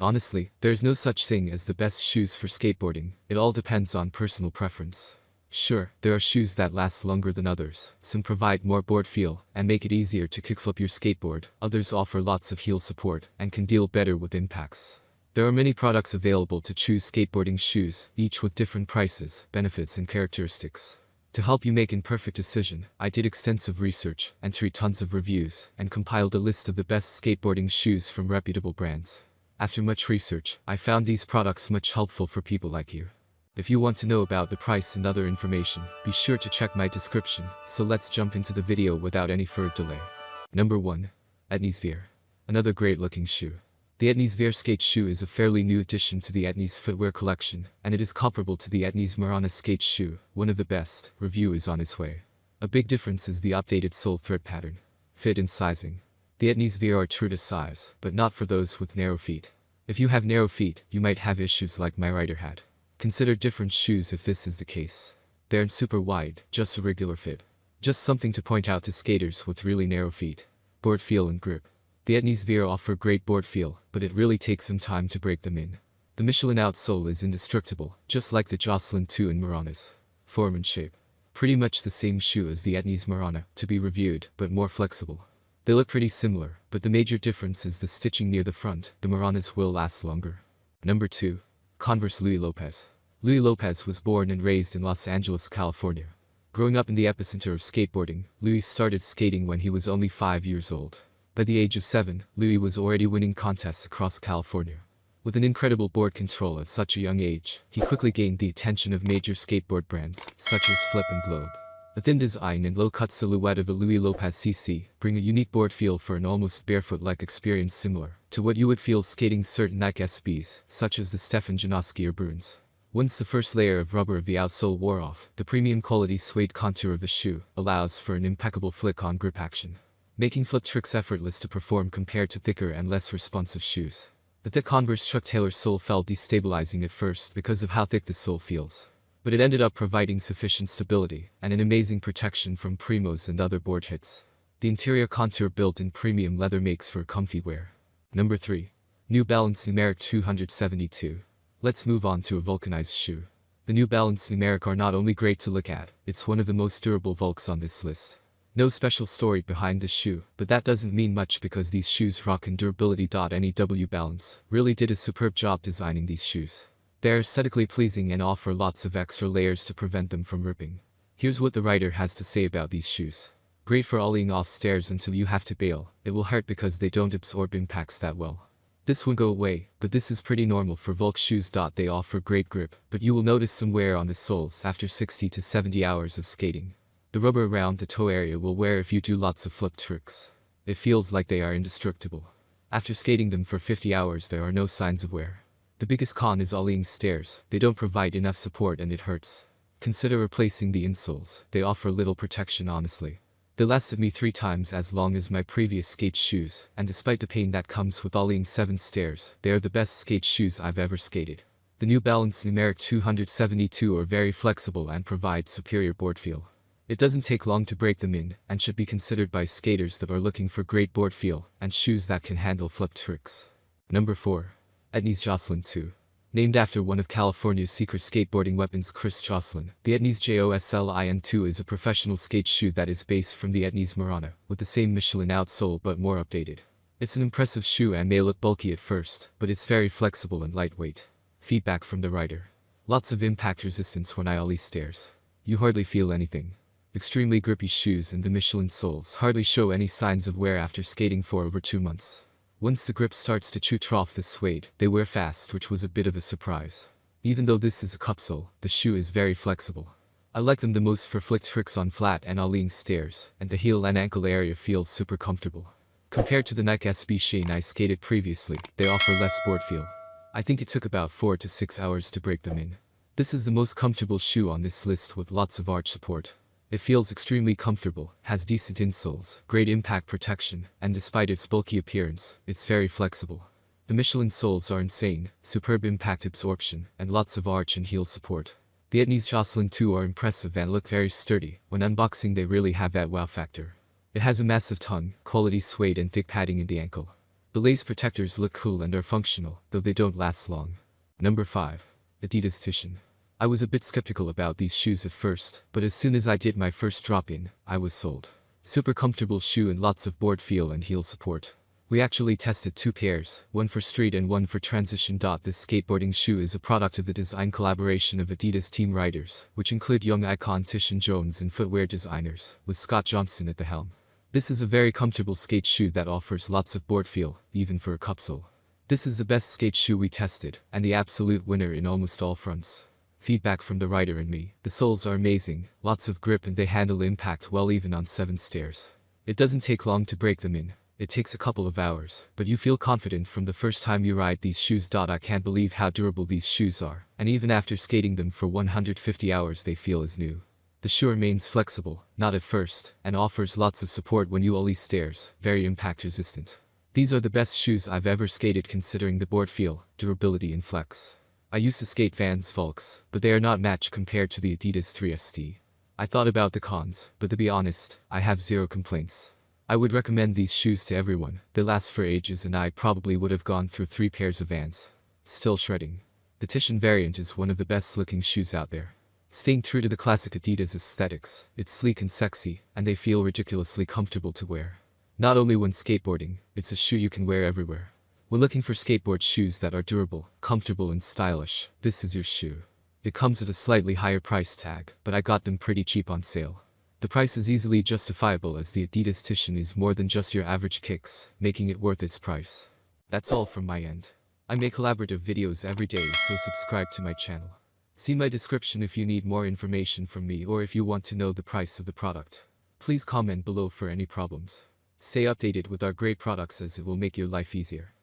Honestly, there's no such thing as the best shoes for skateboarding, it all depends on personal preference. Sure, there are shoes that last longer than others, some provide more board feel and make it easier to kickflip your skateboard, others offer lots of heel support and can deal better with impacts. There are many products available to choose skateboarding shoes, each with different prices, benefits and characteristics. To help you make an perfect decision, I did extensive research, entered tons of reviews, and compiled a list of the best skateboarding shoes from reputable brands. After much research, I found these products much helpful for people like you. If you want to know about the price and other information, be sure to check my description, so let's jump into the video without any further delay. Number 1. Etnies Veer. Another great looking shoe. The Etnies Veer skate shoe is a fairly new addition to the Etnies footwear collection, and it is comparable to the Etnies Marana skate shoe, one of the best. Review is on its way. A big difference is the updated sole thread pattern, fit and sizing. The Etnies Veer are true to size, but not for those with narrow feet. If you have narrow feet, you might have issues like my rider had. Consider different shoes if this is the case. They aren't super wide, just a regular fit. Just something to point out to skaters with really narrow feet. Board feel and grip. The Etnies Veer offer great board feel, but it really takes some time to break them in. The Michelin outsole is indestructible, just like the Jocelyn 2 and Maranas. Form and shape. Pretty much the same shoe as the Etnies Marana, to be reviewed, but more flexible. They look pretty similar, but the major difference is the stitching near the front. The Maranas will last longer. Number 2. Converse Louis Lopez. Louis Lopez was born and raised in Los Angeles, California. Growing up in the epicenter of skateboarding, Louis started skating when he was only 5 years old. By the age of 7, Louis was already winning contests across California. With an incredible board control at such a young age, he quickly gained the attention of major skateboard brands, such as Flip and Globe. The thin design and low-cut silhouette of the Louis Lopez CC bring a unique board feel for an almost barefoot-like experience similar to what you would feel skating certain Nike SBs, such as the Stefan Janoski or Bruins. Once the first layer of rubber of the outsole wore off, the premium quality suede contour of the shoe allows for an impeccable flick-on grip action, making flip tricks effortless to perform compared to thicker and less responsive shoes. The thick Converse Chuck Taylor sole felt destabilizing at first because of how thick the sole feels, but it ended up providing sufficient stability and an amazing protection from primos and other board hits. The interior contour built in premium leather makes for comfy wear. Number 3. New Balance Numeric 272. Let's move on to a vulcanized shoe. The New Balance Numeric are not only great to look at, it's one of the most durable Vulcs on this list. No special story behind this shoe, but that doesn't mean much because these shoes rock in durability. New Balance really did a superb job designing these shoes. They're aesthetically pleasing and offer lots of extra layers to prevent them from ripping. Here's what the writer has to say about these shoes. Great for ollieing off stairs until you have to bail. It will hurt because they don't absorb impacts that well. This will go away, but this is pretty normal for Vulc shoes. They offer great grip, but you will notice some wear on the soles after 60 to 70 hours of skating. The rubber around the toe area will wear if you do lots of flip tricks. It feels like they are indestructible. After skating them for 50 hours there are no signs of wear. The biggest con is ollieing stairs. They don't provide enough support and it hurts. Consider replacing the insoles. They offer little protection honestly. They lasted me 3 times as long as my previous skate shoes, and despite the pain that comes with ollieing 7 stairs, they are the best skate shoes I've ever skated. The New Balance Numeric 272 are very flexible and provide superior board feel. It doesn't take long to break them in, and should be considered by skaters that are looking for great board feel and shoes that can handle flip tricks. Number 4. Etnies Jocelyn 2. Named after one of California's secret skateboarding weapons, Chris Jocelyn, the Etnies Joslin 2 is a professional skate shoe that is based from the Etnies Marana, with the same Michelin outsole but more updated. It's an impressive shoe and may look bulky at first, but it's very flexible and lightweight. Feedback from the writer. Lots of impact resistance when I ollie stairs. You hardly feel anything. Extremely grippy shoes and the Michelin soles hardly show any signs of wear after skating for over 2 months. Once the grip starts to chew off the suede, they wear fast, which was a bit of a surprise. Even though this is a cupsole, the shoe is very flexible. I like them the most for flick tricks on flat and ollieing stairs, and the heel and ankle area feels super comfortable. Compared to the Nike SB Shane I skated previously, they offer less board feel. I think it took about 4 to 6 hours to break them in. This is the most comfortable shoe on this list with lots of arch support. It feels extremely comfortable, has decent insoles, great impact protection, and despite its bulky appearance, it's very flexible. The Michelin soles are insane, superb impact absorption, and lots of arch and heel support. The Etnies Jocelyn 2 are impressive and look very sturdy. When unboxing they really have that wow factor. It has a massive tongue, quality suede and thick padding in the ankle. The lace protectors look cool and are functional, though they don't last long. Number 5. Adidas Titian. I was a bit skeptical about these shoes at first, but as soon as I did my first drop-in, I was sold. Super comfortable shoe and lots of board feel and heel support. We actually tested 2 pairs, one for street and one for transition. This skateboarding shoe is a product of the design collaboration of Adidas team riders, which include young icon Titian Jones and footwear designers, with Scott Johnson at the helm. This is a very comfortable skate shoe that offers lots of board feel, even for a cupsole. This is the best skate shoe we tested, and the absolute winner in almost all fronts. Feedback from the rider and me: the soles are amazing, lots of grip and they handle impact well even on 7 stairs. It doesn't take long to break them in. It takes a couple of hours, but you feel confident from the first time you ride these shoes. I can't believe how durable these shoes are, and even after skating them for 150 hours they feel as new. The shoe remains flexible, not at first, and offers lots of support when you ollie stairs, very impact resistant. These are the best shoes I've ever skated considering the board feel, durability and flex. I used to skate Vans Volks, but they are not matched compared to the Adidas 3ST. I thought about the cons, but to be honest, I have zero complaints. I would recommend these shoes to everyone. They last for ages and I probably would have gone through 3 pairs of Vans. Still shredding. The Titian variant is one of the best looking shoes out there. Staying true to the classic Adidas aesthetics, it's sleek and sexy, and they feel ridiculously comfortable to wear. Not only when skateboarding, it's a shoe you can wear everywhere. We're looking for skateboard shoes that are durable, comfortable and stylish. This is your shoe. It comes at a slightly higher price tag, but I got them pretty cheap on sale. The price is easily justifiable as the Adidas Titian is more than just your average kicks, making it worth its price. That's all from my end. I make collaborative videos every day, so subscribe to my channel. See my description if you need more information from me or if you want to know the price of the product. Please comment below for any problems. Stay updated with our great products as it will make your life easier.